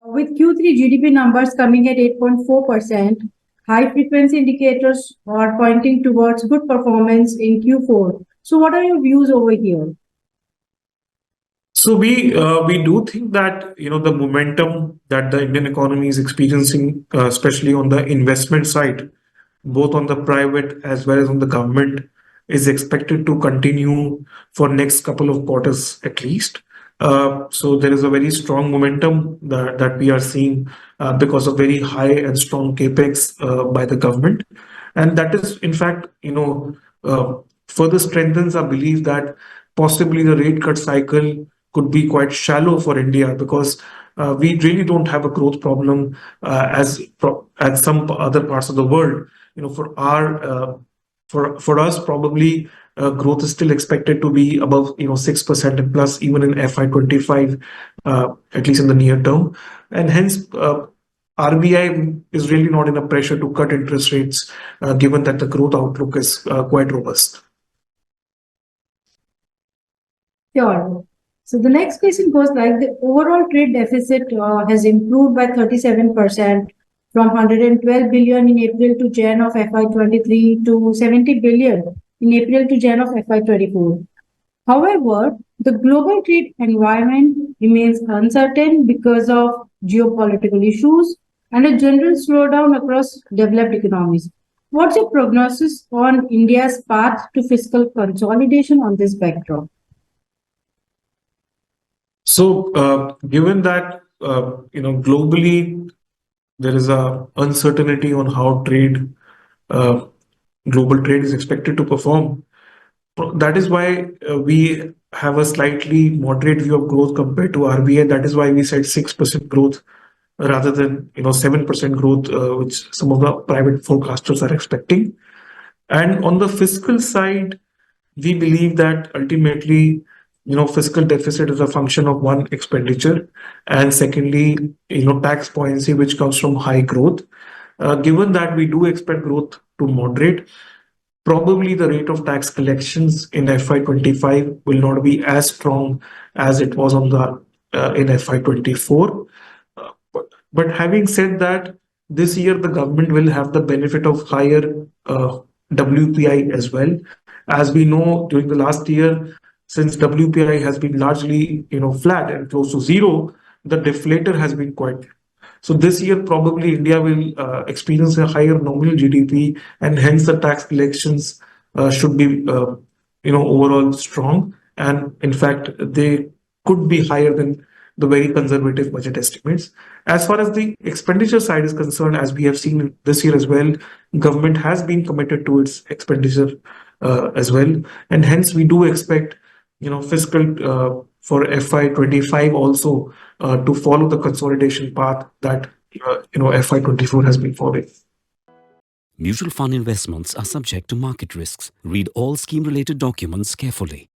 With Q3 GDP numbers coming at 8.4%, high frequency indicators are pointing towards good performance in Q4. So, what are your views over here? So we do think that the momentum that the Indian economy is experiencing, especially on the investment side, both on the private as well as on the government, is expected to continue for next couple of quarters at least. So there is a very strong momentum that we are seeing because of very high and strong capex by the government, and that is in fact further strengthens our belief that possibly the rate cut cycle could be quite shallow for India because we really don't have a growth problem as some other parts of the world. For us probably growth is still expected to be above 6% and plus even in FY25, at least in the near term, and hence RBI is really not in a pressure to cut interest rates given that the growth outlook is quite robust. Sure. So the next question goes like the overall trade deficit has improved by 37% from 112 billion in April to Jan of FY23 to 70 billion in April to Jan of FY24. However, the global trade environment remains uncertain because of geopolitical issues and a general slowdown across developed economies. What's your prognosis on India's path to fiscal consolidation on this backdrop? So, given that globally there is a uncertainty on how uh, global trade is expected to perform, that is why we have a slightly moderate view of growth compared to RBI. That is why we said 6% growth rather than 7% growth, which some of the private forecasters are expecting. And on the fiscal side, we believe that ultimately, fiscal deficit is a function of one, expenditure, and secondly, tax policy, which comes from high growth. Given that we do expect growth to moderate, probably the rate of tax collections in FY25 will not be as strong as it was on the in FY24. But having said that, this year the government will have the benefit of higher WPI as well. As we know, during the last year, since WPI has been largely flat and close to zero, the deflator has been quite. So this year probably India will experience a higher nominal GDP, and hence the tax collections should be overall strong, and in fact they could be higher than the very conservative budget estimates. As far as the expenditure side is concerned, as we have seen this year as well, government has been committed to its expenditure as well, and hence we do expect fiscal for FY25 also to follow the consolidation path that FY24 has been following. Mutual fund investments are subject to market risks. Read all scheme-related documents carefully.